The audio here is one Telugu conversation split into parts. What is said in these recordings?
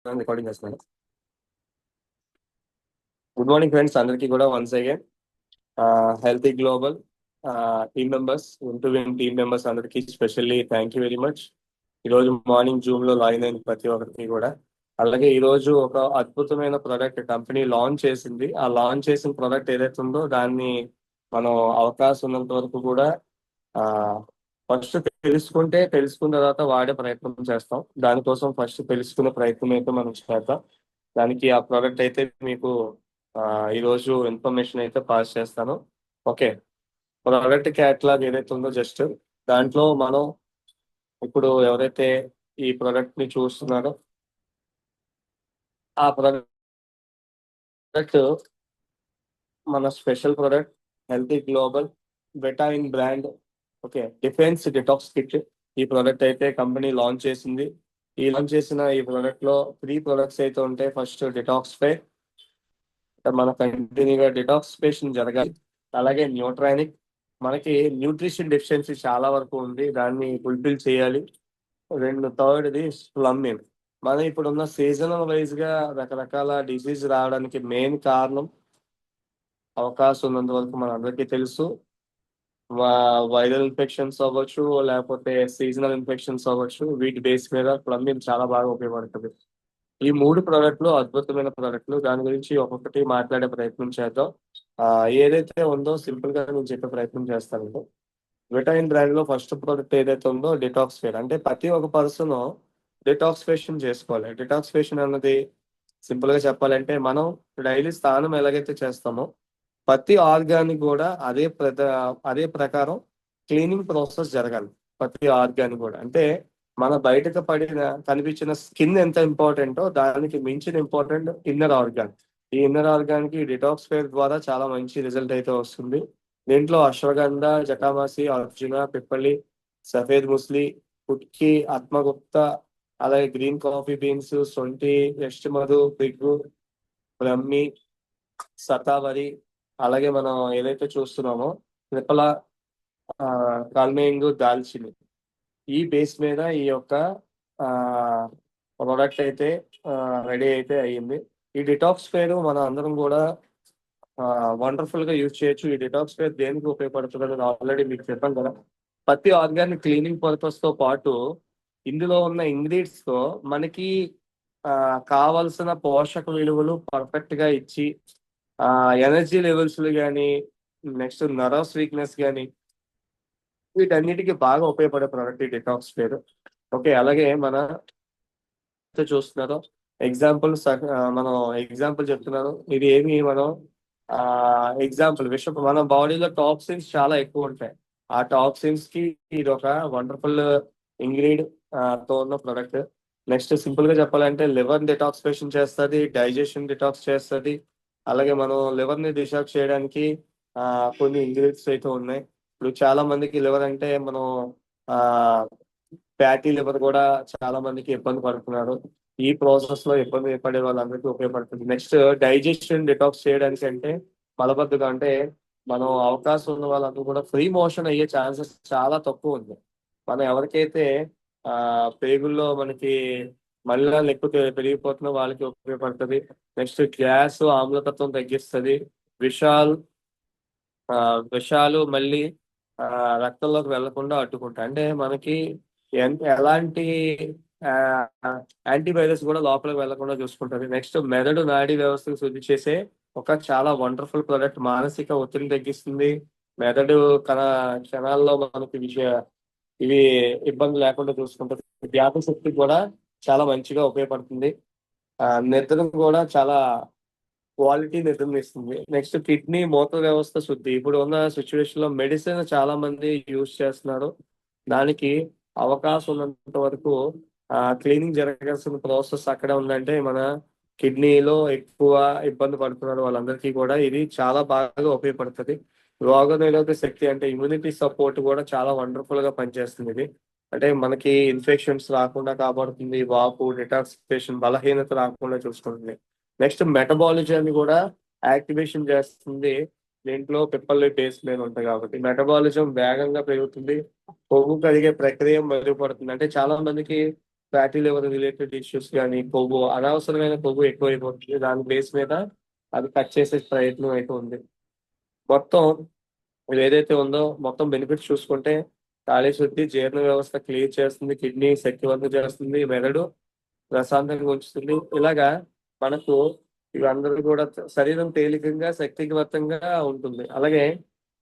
రికార్డింగ్ చేస్తున్నాను. గుడ్ మార్నింగ్ ఫ్రెండ్స్, అందరికీ కూడా once again healthy global team members team members అందరికీ specially thank you very much. ఈరోజు మార్నింగ్ జూమ్ లో లాగిన్ అయిన ప్రతి ఒక్కరికి కూడా, అలాగే ఈ రోజు ఒక అద్భుతమైన ప్రోడక్ట్ కంపెనీ లాంచ్ చేసింది. ఆ లాంచ్ చేసిన ప్రోడక్ట్ ఏదైతే ఉందో దాన్ని మనం అవకాశం ఉన్నంత వరకు కూడా ఫస్ట్ తెలుసుకున్న తర్వాత వాడే ప్రయత్నం చేస్తాం. దానికోసం ఫస్ట్ తెలుసుకునే ప్రయత్నం అయితే మనం చేద్దాం. దానికి ఆ ప్రోడక్ట్ అయితే మీకు ఆ, ఈరోజు ఇన్ఫర్మేషన్ అయితే పాస్ చేస్తాను. ఓకే, ప్రోడక్ట్ క్యాటలాగ్ ఏదైతే ఉందో జస్ట్ దాంట్లో మనం ఇప్పుడు ఎవరైతే ఈ ప్రోడక్ట్ ని చూస్తున్నారో ఆ ప్రోడక్ట్ మన special product healthy global betaine brand. Okay, defence detox kit. ఈ ప్రోడక్ట్ అయితే కంపెనీ లాంచ్ చేసింది. ఈ లాంచ్ చేసిన ఈ ప్రోడక్ట్ లో 3 ప్రొడక్ట్స్ అయితే ఉంటాయి. ఫస్ట్ డిటాక్స్ పే, మన కంటిన్యూగా డిటాక్సిఫికేషన్ జరగాలి. అలాగే న్యూట్రానిక్, మనకి న్యూట్రిషన్ డెఫిషియన్సీ చాలా వరకు ఉంది, దాన్ని ఫుల్ఫిల్ చేయాలి. థర్డ్ది స్లమ్మింగ్. మనం ఇప్పుడున్న సీజనల్ వైజ్ గా రకరకాల డిసీజ్ రావడానికి మెయిన్ కారణం అవకాశం ఉన్నంత వరకు మన అందరికీ తెలుసు, వైరల్ ఇన్ఫెక్షన్స్ అవ్వచ్చు, లేకపోతే సీజనల్ ఇన్ఫెక్షన్స్ అవ్వచ్చు. వీటి బేస్ మీద ప్లంబింగ్ చాలా బాగా ఉపయోగపడుతుంది. ఈ 3 ప్రోడక్ట్లు అద్భుతమైన ప్రోడక్ట్లు. దాని గురించి ఒక్కొక్కటి మాట్లాడే ప్రయత్నం చేద్దాం. ఏదైతే ఉందో సింపుల్ గా నేను చెప్పే ప్రయత్నం చేస్తాను. విటమిన్ బ్రాండ్ లో ఫస్ట్ ప్రోడక్ట్ ఏదైతే ఉందో డిటాక్స్ఫేర్. అంటే ప్రతి ఒక్క పర్సన్ డిటాక్సిఫికేషన్ చేసుకోవాలి. డిటాక్సిఫికేషన్ అన్నది సింపుల్ గా చెప్పాలంటే మనం డైలీ స్నానం ఎలాగైతే చేస్తామో ప్రతి ఆర్గానిక్ కూడా అదే ప్రకారం క్లీనింగ్ ప్రాసెస్ జరగాలి. ప్రతి ఆర్గానిక్ కూడా అంటే మన బయటకు కనిపించిన స్కిన్ ఎంత ఇంపార్టెంటో దానికి మించిన ఇంపార్టెంట్ ఇన్నర్ ఆర్గాన్. ఈ ఇన్నర్ ఆర్గాన్ కి డిటాక్స్ ఫేర్ ద్వారా చాలా మంచి రిజల్ట్ అయితే వస్తుంది. దీంట్లో అశ్వగంధ, జటామాసి, అర్జున, పిప్పలి, సఫేద్ ముస్లి, కుట్కి, ఆత్మగుప్త, అలాగే గ్రీన్ కాఫీ బీన్స్, సొంటి, వెస్ట్ మధు, పిగ్గు, బ్రహ్మి, సతావరి, అలాగే మనం ఏదైతే చూస్తున్నామో త్రిపల, కాల్మేయింగ్, దాల్చిని. ఈ బేస్ మీద ఈ యొక్క ప్రోడక్ట్ అయితే రెడీ అయితే అయ్యింది. ఈ డిటాక్స్ ఫేర్ మన అందరం కూడా వండర్ఫుల్ గా యూజ్ చేయొచ్చు. ఈ డిటాక్స్ ఫేర్ దేనికి ఉపయోగపడుతుంది అని ఆల్రెడీ మీకు చెప్పాను కదా. ప్రతి ఆర్గానిక్ క్లీనింగ్ పర్పస్ తో పాటు ఇందులో ఉన్న ఇంగ్రీడియంట్స్ తో మనకి కావలసిన పోషక విలువలు పర్ఫెక్ట్ గా ఇచ్చి ఎనర్జీ లెవెల్స్ కానీ, నెక్స్ట్ నర్వస్ వీక్నెస్ కానీ, వీటన్నిటికీ బాగా ఉపయోగపడే ప్రోడక్ట్ ఈ డిటాక్స్ ఫేర్. ఓకే, అలాగే మన చూస్తున్నారు ఎగ్జాంపుల్, మనం ఎగ్జాంపుల్ చెప్తున్నాను. ఇది ఏమి మనం ఎగ్జాంపుల్ మన బాడీలో టాక్సిన్స్ చాలా ఎక్కువ ఉంటాయి. ఆ టాక్సిన్స్ కి ఇది ఒక వండర్ఫుల్ ఇంగ్రీడియంట్ తో ఉన్న ప్రొడక్ట్. నెక్స్ట్ సింపుల్ గా చెప్పాలంటే లివర్ డిటాక్సిఫికేషన్ చేస్తుంది, డైజెషన్ డిటాక్స్ చేస్తుంది. అలాగే మనం లివర్ ని డిటాక్స్ చేయడానికి కొన్ని ఇంగ్రీడియంట్స్ అయితే ఉన్నాయి. ఇప్పుడు చాలా మందికి లివర్ అంటే మనం ఆ ఫ్యాటీ లివర్ కూడా చాలా మందికి ఇబ్బంది పడుతున్నారు. ఈ ప్రాసెస్ లో ఇబ్బంది పడే వాళ్ళందరికీ ఉపయోగపడుతుంది. నెక్స్ట్ డైజెషన్ డిటాక్స్ చేయడానికి అంటే మలబద్ధకం అంటే మనం అవకాశం ఉన్న వాళ్ళందరూ కూడా ఫ్రీ మోషన్ అయ్యే ఛాన్సెస్ చాలా తక్కువ ఉంది. మనం ఎవరికైతే పేగుల్లో మనకి మలినాలు ఎక్కువ పెరిగిపోతున్నా వాళ్ళకి ఉపయోగపడుతుంది. నెక్స్ట్ గ్యాస్, ఆమ్లతత్వం తగ్గిస్తుంది. విషాల్ విషాలు మళ్ళీ రక్తంలోకి వెళ్లకుండా అడ్డుకుంటాయి. అంటే మనకి ఎలాంటి యాంటీవైరస్ కూడా లోపలికి వెళ్లకుండా చూసుకుంటుంది. నెక్స్ట్ మెదడు నాడీ వ్యవస్థను శుద్ధి చేసే ఒక చాలా వండర్ఫుల్ ప్రోడక్ట్. మానసిక ఒత్తిడిని తగ్గిస్తుంది. మెదడు క్షణాల్లో మనకి ఇవి ఇబ్బంది లేకుండా చూసుకుంటుంది. జ్ఞాపక కూడా చాలా మంచిగా ఉపయోగపడుతుంది. నిద్రను కూడా చాలా క్వాలిటీ నిద్రనిస్తుంది. నెక్స్ట్ కిడ్నీ, మూత్ర వ్యవస్థ శుద్ధి. ఇప్పుడు ఉన్న సిచ్యువేషన్ లో మెడిసిన్ చాలా మంది యూజ్ చేస్తున్నారు. దానికి అవకాశం ఉన్నంత వరకు క్లీనింగ్ జరగాల్సిన ప్రాసెస్ అక్కడే ఉందంటే మన కిడ్నీలో ఎక్కువ ఇబ్బంది పడుతున్నారు వాళ్ళందరికీ కూడా ఇది చాలా బాగా ఉపయోగపడుతుంది. రోగ నిరోధక శక్తి అంటే ఇమ్యూనిటీ సపోర్ట్ కూడా చాలా వండర్ఫుల్ గా పనిచేస్తుంది ఇది. అంటే మనకి ఇన్ఫెక్షన్స్ రాకుండా కాపాడుతుంది. వాపు, డిటాక్సిఫికేషన్, బలహీనత రాకుండా చూసుకుంటుంది. నెక్స్ట్ మెటబాలిజాన్ని కూడా యాక్టివేషన్ చేస్తుంది. దీంట్లో పిప్పల్లి బేస్ మీద ఉంటాయి కాబట్టి మెటబాలిజం వేగంగా పెరుగుతుంది. కొవ్వు కరిగే ప్రక్రియ మెరుగుపడుతుంది. అంటే చాలా మందికి ఫ్యాటీ లివర్ రిలేటెడ్ ఇష్యూస్ కానీ, కొవ్వు అనవసరమైన కొవ్వు ఎక్కువైపోతుంది. దాని బేస్ మీద అది కట్ చేసే ప్రయత్నం అయితే ఉంది. మొత్తం ఇది ఏదైతే ఉందో మొత్తం బెనిఫిట్స్ చూసుకుంటే ఖాళీ శుద్ధి, జీర్ణ వ్యవస్థ క్లియర్ చేస్తుంది, కిడ్నీ శక్తివంతం చేస్తుంది, మెదడు ప్రశాంతంగా ఉంచుతుంది. ఇలాగా మనకు ఇవందరూ కూడా శరీరం తేలికంగా శక్తివంతంగా ఉంటుంది. అలాగే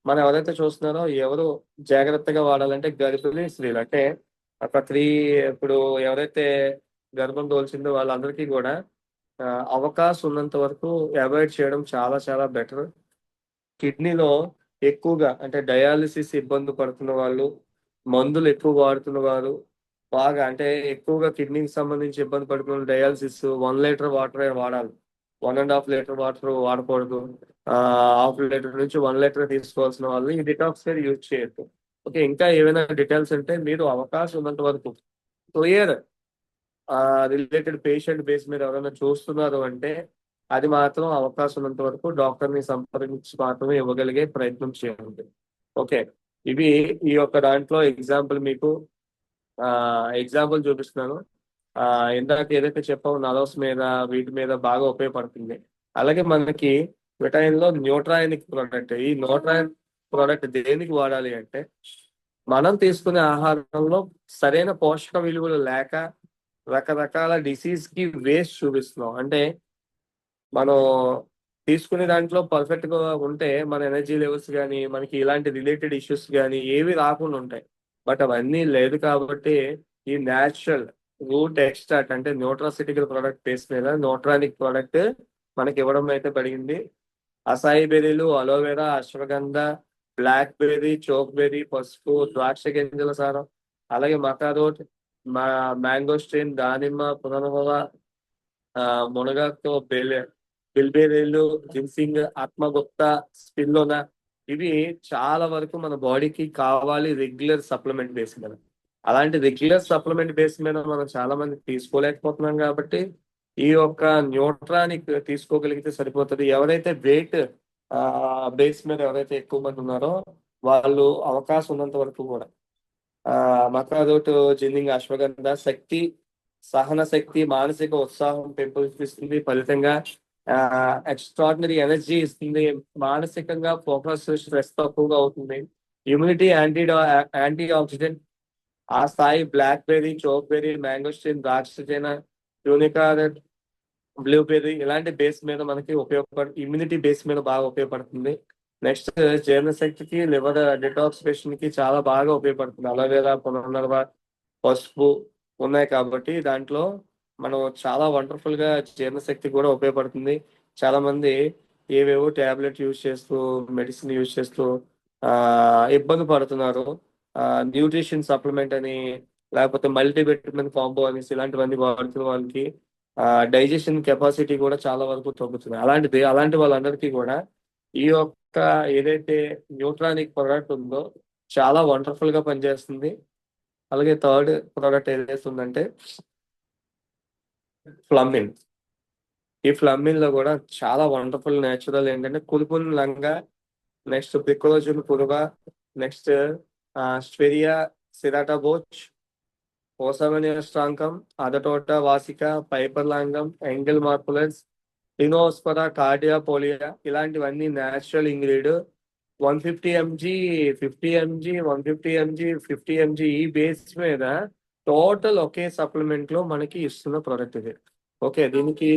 మనం ఎవరైతే చూస్తున్నారో ఎవరు జాగ్రత్తగా వాడాలంటే గర్భిణీ స్త్రీలు, అంటే ఒక ఇప్పుడు ఎవరైతే గర్భం తోల్చిందో వాళ్ళందరికీ కూడా ఆ, అవకాశం ఉన్నంత వరకు అవాయిడ్ చేయడం చాలా చాలా బెటర్. కిడ్నీలో ఎక్కువగా అంటే డయాలిసిస్ ఇబ్బంది పడుతున్న వాళ్ళు, మందులు ఎక్కువ వాడుతున్న వారు, బాగా అంటే ఎక్కువగా కిడ్నీకి సంబంధించి ఇబ్బంది పడుతున్న వాళ్ళు డయాలిసిస్ 1 లీటర్ వాటర్ వాడాలి. 1.5 లీటర్ వాటర్ వాడకూడదు. హాఫ్ లీటర్ నుంచి 1 లీటర్ తీసుకోవాల్సిన వాళ్ళు ఈ డిటాక్స్ యూజ్ చేయొద్దు. ఓకే, ఇంకా ఏమైనా డీటెయిల్స్ అంటే మీరు అవకాశం ఉన్నంత వరకు క్లియర్ రిలేటెడ్ పేషెంట్ బేస్ మీద ఎవరైనా చూస్తున్నారు అంటే అది మాత్రం అవకాశం ఉన్నంత వరకు డాక్టర్ ని సంప్రదించి మాత్రమే ఇవ్వగలిగే ప్రయత్నం చేయండి. ఓకే, ఇవి ఈ యొక్క దాంట్లో ఎగ్జాంపుల్ మీకు ఎగ్జాంపుల్ చూపిస్తున్నాను. ఆ ఇందాక ఏదైతే చెప్పామో నర్వ్స్ మీద వీటి మీద బాగా ఉపయోగపడుతుంది. అలాగే మనకి విటమిన్ లో న్యూట్రాయనిక్ ప్రోడక్ట్, ఈ న్యూట్రాయన్ ప్రోడక్ట్ దేనికి వాడాలి అంటే మనం తీసుకునే ఆహారంలో సరైన పోషక విలువలు లేక రకరకాల డిసీజ్ కి వేస్ట్ చూపిస్తున్నాం. అంటే మనం తీసుకునే దాంట్లో పర్ఫెక్ట్ గా ఉంటే మన ఎనర్జీ లెవెల్స్ కానీ మనకి ఇలాంటి రిలేటెడ్ ఇష్యూస్ కానీ ఏవి రాకుండా ఉంటాయి. బట్ అవన్నీ లేదు కాబట్టి ఈ న్యాచురల్ రూట్ ఎక్స్ట్రాక్ట్ అంటే న్యూట్రాసిటికల్ ప్రోడక్ట్ బేస్ మీద న్యూట్రానిక్ ప్రోడక్ట్ మనకి ఇవ్వడం అయితే పడింది. అసాయి బెర్రీలు, aloe vera, ashwagandha, blackberry, chokeberry, పసుపు, ద్రాక్ష గింజల సారం, అలాగే మకారోట్, మ్యాంగోస్ట్రీన్, దానిమ్మ, పునర్వర, మునగాకు, బిల్బేరీలు, జిన్సింగ్, ఆత్మగుప్త, స్పిల్లోనా, ఇవి చాలా వరకు మన బాడీకి కావాలి రెగ్యులర్ సప్లిమెంట్ బేస్ మీద. అలాంటి రెగ్యులర్ సప్లిమెంట్ బేస్ మీద మనం చాలా మంది తీసుకోలేకపోతున్నాం కాబట్టి ఈ యొక్క న్యూట్రానిక్ తీసుకోగలిగితే సరిపోతుంది. ఎవరైతే వెయిట్ బేస్ మీద ఎవరైతే ఎక్కువ మంది ఉన్నారో వాళ్ళు అవకాశం ఉన్నంత వరకు కూడా మకారోట్, జిన్నింగ్, అశ్వగంధ శక్తి, సహన శక్తి, మానసిక ఉత్సాహం పెంపొందిస్తుంది, ఫలితంగా ఎక్స్ట్రాడినరీ ఎనర్జీ ఇస్తుంది, మానసికంగా ఫోకస్ స్ట్రెస్ తక్కువగా అవుతుంది, ఇమ్యూనిటీ, యాంటీ ఆక్సిడెంట్ ఆ స్థాయి black berry, choke berry, mangosteen, ద్రాక్ష, యూనికా, బ్లూబెర్రీ ఇలాంటి బేస్ మీద మనకి ఇమ్యూనిటీ బేస్ మీద బాగా ఉపయోగపడుతుంది. నెక్స్ట్ జీర్ణశక్తికి, లివర్ డిటాక్సిఫికేషన్ కి చాలా బాగా ఉపయోగపడుతుంది. అలోవెరా, పునర్నర్వ, పసుపు ఉన్నాయి కాబట్టి దాంట్లో మనం చాలా వండర్ఫుల్ గా జీర్ణశక్తి కూడా ఉపయోగపడుతుంది. చాలా మంది ఏవేవో టాబ్లెట్ యూజ్ చేస్తూ మెడిసిన్ యూజ్ చేస్తూ ఆ ఇబ్బంది పడుతున్నారు. న్యూట్రిషన్ సప్లిమెంట్ అని లేకపోతే మల్టీవిటమిన్ కాంబో అనేసి ఇలాంటివన్నీ వాడుతున్న వాళ్ళకి డైజెషన్ కెపాసిటీ కూడా చాలా వరకు తగ్గుతుంది. అలాంటి వాళ్ళందరికీ కూడా ఈ యొక్క ఏదైతే న్యూట్రానిక్ ప్రోడక్ట్ ఉందో చాలా వండర్ఫుల్ గా పనిచేస్తుంది. అలాగే థర్డ్ ప్రోడక్ట్ ఏదైతే ఉందంటే ఫ్లమ్మిన్. ఈ ఫ్లమ్మిన్ లో కూడా చాలా వండర్ఫుల్ నేచురల్ ఏంటంటే కుల్కున్ లంగా, నెక్స్ట్ పిక్రోజున్ పురుగ, నెక్స్ట్ స్వెరియా సిరాటాబోచ్, ఓసమనియస్ట్రాంకం, అదటోట వాసిక, పైపర్లాంగం, ఎంగిల్ మార్పులస్, లినోస్పరా, కార్డియాపోలియా ఇలాంటివన్నీ natural ingredient 150 mg, 50 mg, 150 mg, 50 mg ఈ బేస్ మీద టోటల్ ఒకే సప్లిమెంట్ లో మనకి ఇస్తున్న ప్రోడక్ట్ ఇది. ఓకే, దీనికి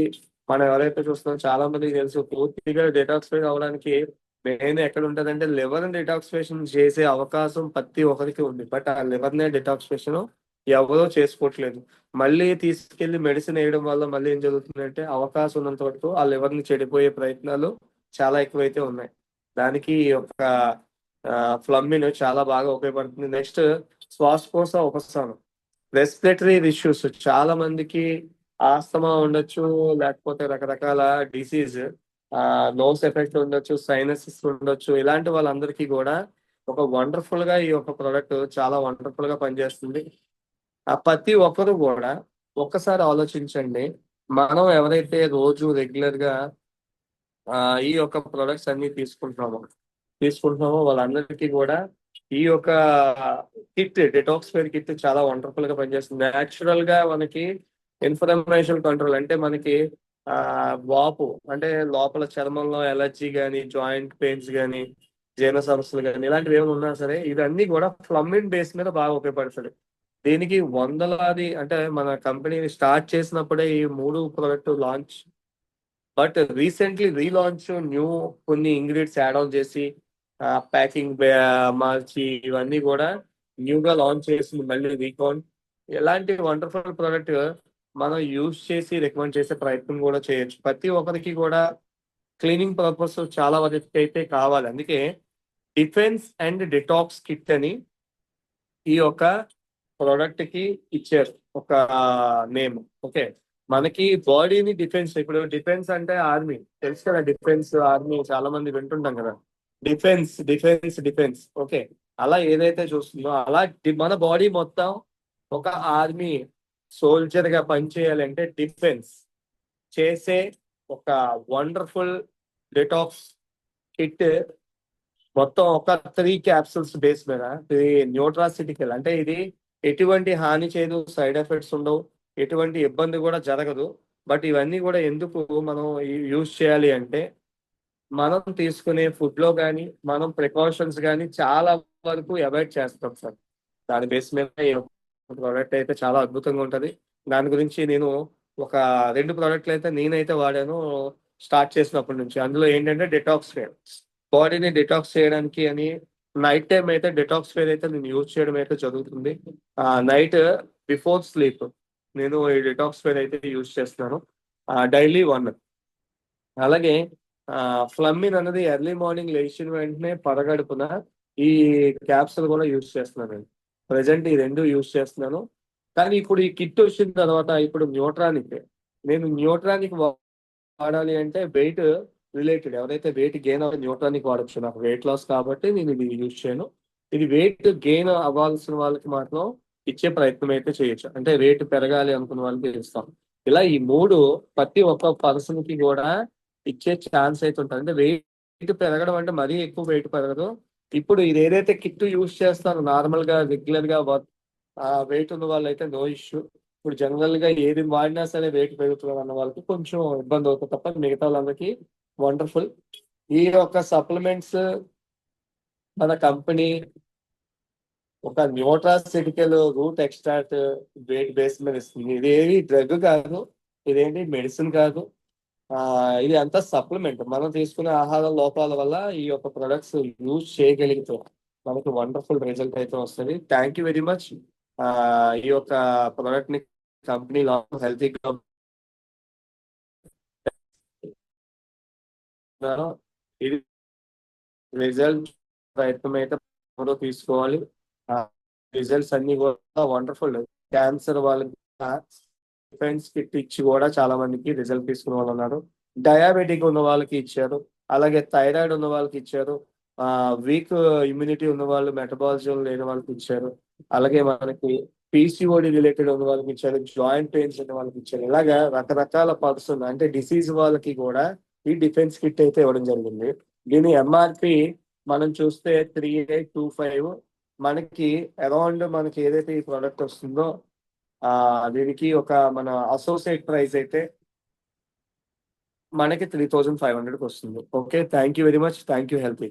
మనం ఎవరైతే చూస్తున్నాం చాలా మందికి తెలుసు పూర్తిగా డిటాక్సిఫై అవడానికి మెయిన్ ఎక్కడ ఉంటుందంటే లివర్ డిటాక్సిఫికేషన్ చేసే అవకాశం ప్రతి ఒక్కరికి ఉంది. బట్ ఆ లివర్ నే డిటాక్సిఫికేషన్ ఎవరో చేసుకోవట్లేదు. మళ్ళీ తీసుకెళ్లి మెడిసిన్ వేయడం వల్ల మళ్ళీ ఏం జరుగుతుందంటే అవకాశం ఉన్నంత వరకు ఆ లివర్ ని చెడిపోయే ప్రయత్నాలు చాలా ఎక్కువైతే ఉన్నాయి. దానికి ఒక ఫ్లమ్మిన్ చాలా బాగా ఉపయోగపడుతుంది. నెక్స్ట్ శ్వాసకోశ ఉపశమనం, రెస్పిరేటరీ ఇష్యూస్ చాలా మందికి ఆస్తమా ఉండొచ్చు, లేకపోతే రకరకాల డిసీజ్ నోస్ ఎఫెక్ట్ ఉండొచ్చు, సైనసిస్ ఉండొచ్చు. ఇలాంటి వాళ్ళందరికీ కూడా ఒక వండర్ఫుల్ గా ఈ యొక్క ప్రోడక్ట్ చాలా వండర్ఫుల్ గా పనిచేస్తుంది. ప్రతి ఒక్కరు కూడా ఒక్కసారి ఆలోచించండి, మనం ఎవరైతే రోజు రెగ్యులర్ గా ఈ యొక్క ప్రొడక్ట్స్ అన్ని తీసుకుంటున్నామో వాళ్ళందరికీ కూడా ఈ యొక్క కిట్ డెటాక్స్ ఫేర్ కిట్ చాలా వండర్ఫుల్ గా పనిచేస్తుంది. న్యాచురల్ గా మనకి ఇన్ఫ్లమేషన్ కంట్రోల్ అంటే మనకి ఆ వాపు అంటే లోపల చర్మంలో ఎలర్జీ కానీ జాయింట్ పెయిన్స్ కానీ జీర్ణ సమస్యలు కానీ ఇలాంటివి ఏమైనా ఉన్నా సరే ఇవన్నీ కూడా ఫ్లమ్మిన్ బేస్ మీద బాగా ఉపయోగపడుతుంది. దీనికి వందలాది అంటే మన కంపెనీ స్టార్ట్ చేసినప్పుడే ఈ 3 product launch, but recently relaunch new కొన్ని ఇంగ్రీడియంట్స్ యాడ్ ఆన్ చేసి ప్యాకింగ్ మార్చి ఇవన్నీ కూడా న్యూగా లాంచ్ చేసింది మళ్ళీ రీకాన్. ఎలాంటి వండర్ఫుల్ ప్రోడక్ట్ మనం యూజ్ చేసి రికమెండ్ చేసే ప్రయత్నం కూడా చేయొచ్చు. ప్రతి ఒక్కరికి కూడా క్లీనింగ్ పర్పస్ చాలా వరకు అయితే కావాలి. అందుకే డిఫెన్స్ అండ్ డిటాక్స్ కిట్ అని ఈ యొక్క ప్రోడక్ట్ కి ఇచ్చారు ఒక నేమ్. ఓకే, మనకి బాడీని డిఫెన్స్, ఇప్పుడు డిఫెన్స్ అంటే ఆర్మీ తెలుసు కదా, డిఫెన్స్ ఆర్మీ చాలా మంది వింటుంటాం కదా, డిఫెన్స్ డిఫెన్స్ డిఫెన్స్. ఓకే, అలా ఏదైతే చూస్తుందో అలా మన బాడీ మొత్తం ఒక ఆర్మీ సోల్జర్ గా పనిచేయాలంటే డిఫెన్స్ చేసే ఒక వండర్ఫుల్ డిటాక్స్ కిట్ మొత్తం ఒక 3 క్యాప్సూల్స్ బేస్ మీద. ఇది న్యూట్రాసిటికల్ అంటే ఇది ఎటువంటి హాని చేయదు, సైడ్ ఎఫెక్ట్స్ ఉండవు, ఎటువంటి ఇబ్బంది కూడా జరగదు. బట్ ఇవన్నీ కూడా ఎందుకు మనం యూజ్ చేయాలి అంటే మనం తీసుకునే ఫుడ్ లో కానీ మనం ప్రికాషన్స్ కానీ చాలా వరకు అవాయిడ్ చేస్తాం సార్. దాని బేస్ మీద ప్రోడక్ట్ అయితే చాలా అద్భుతంగా ఉంటది. దాని గురించి నేను ఒక 2 ప్రోడక్ట్లు అయితే నేనైతే వాడాను స్టార్ట్ చేసినప్పటి నుంచి. అందులో ఏంటంటే డిటాక్స్ ఫేర్, బాడీని డిటాక్స్ చేయడానికి అని నైట్ టైం అయితే డిటాక్స్ ఫేర్ అయితే నేను యూజ్ చేయడం అయితే జరుగుతుంది. నైట్ బిఫోర్ స్లీప్ నేను ఈ డిటాక్స్ ఫేర్ అయితే యూజ్ చేస్తున్నాను డైలీ 1. అలాగే ఫ్లమ్మిన్ అనేది ఎర్లీ మార్నింగ్ లేచిన వెంటనే పరగడుపున ఈ క్యాప్సూల్ కూడా యూజ్ చేస్తున్నాను. ప్రజెంట్ ఈ 2 యూజ్ చేస్తున్నాను. కానీ ఇప్పుడు ఈ కిట్ వచ్చిన తర్వాత ఇప్పుడు న్యూట్రానిక్, నేను న్యూట్రానిక్ వాడాలి అంటే వెయిట్ రిలేటెడ్, ఎవరైతే వెయిట్ గెయిన్ అవ్వాలి న్యూట్రానిక్ వాడచ్చు. నాకు వెయిట్ లాస్ కాబట్టి నేను ఇది యూజ్ చేయను. ఇది వెయిట్ గెయిన్ అవ్వాల్సిన వాళ్ళకి మాత్రం ఇచ్చే ప్రయత్నం అయితే చేయొచ్చు, అంటే వెయిట్ పెరగాలి అనుకున్న వాళ్ళకి ఇస్తాం. ఇలా ఈ 3 ప్రతి ఒక్క పర్సన్ కి కూడా ఇచ్చే ఛాన్స్ అయితే ఉంటుంది. అంటే వెయిట్ పెరగడం అంటే మరీ ఎక్కువ వెయిట్ పెరగదు. ఇప్పుడు ఇది ఏదైతే కిట్ యూజ్ చేస్తారో నార్మల్ గా రెగ్యులర్ గా వెయిట్ ఉన్న వాళ్ళు అయితే నో ఇష్యూ. ఇప్పుడు జనరల్ గా ఏది వాడినా సరే వెయిట్ పెరుగుతుంది అన్న వాళ్ళకి కొంచెం ఇబ్బంది అవుతుంది తప్ప మిగతా వాళ్ళందరికీ వండర్ఫుల్. ఈ యొక్క సప్లిమెంట్స్ మన కంపెనీ ఒక nutraceutical route extract wait base మీద ఇస్తుంది. ఇదేవి డ్రగ్ కాదు, ఇదేంటి మెడిసిన్ కాదు. ఇది అంతా సప్లిమెంట్. మనం తీసుకునే ఆహార లోపాల వల్ల ఈ యొక్క ప్రొడక్ట్స్ యూజ్ చేయగలిగితే మనకి వండర్ఫుల్ రిజల్ట్ అయితే వస్తుంది. Thank you very much. ఈ యొక్క ప్రొడక్ట్ ని కంపెనీ హెల్తీ ఇది రిజల్ట్ ప్రయత్నం అయితే ఎవరో తీసుకోవాలి. రిజల్ట్స్ అన్ని కూడా వండర్ఫుల్. క్యాన్సర్ వాళ్ళకి డిఫెన్స్ కిట్ ఇచ్చి కూడా చాలా మందికి రిజల్ట్ తీసుకున్న వాళ్ళు ఉన్నారు. డయాబెటిక్ ఉన్న వాళ్ళకి ఇచ్చారు, అలాగే థైరాయిడ్ ఉన్న వాళ్ళకి ఇచ్చారు, వీక్ ఇమ్యూనిటీ ఉన్న వాళ్ళు, మెటబాలిజం లేని వాళ్ళకి ఇచ్చారు, అలాగే మనకి పీసీఓడి రిలేటెడ్ ఉన్న వాళ్ళకి ఇచ్చారు, జాయింట్ పెయిన్స్ ఉన్న వాళ్ళకి ఇచ్చారు. ఇలాగా రకరకాల పర్సన్ అంటే డిసీజ్ వాళ్ళకి కూడా ఈ డిఫెన్స్ కిట్ అయితే ఇవ్వడం జరిగింది. దీని ఎంఆర్పి మనం చూస్తే 3825. మనకి అరౌండ్ మనకి ఏదైతే ఈ ప్రోడక్ట్ వస్తుందో దీనికి ఒక మన అసోసియేట్ ప్రైస్ అయితే మనకి 3500కి వస్తుంది. Okay, thank you very much. Thank you healthy.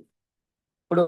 ఇప్పుడు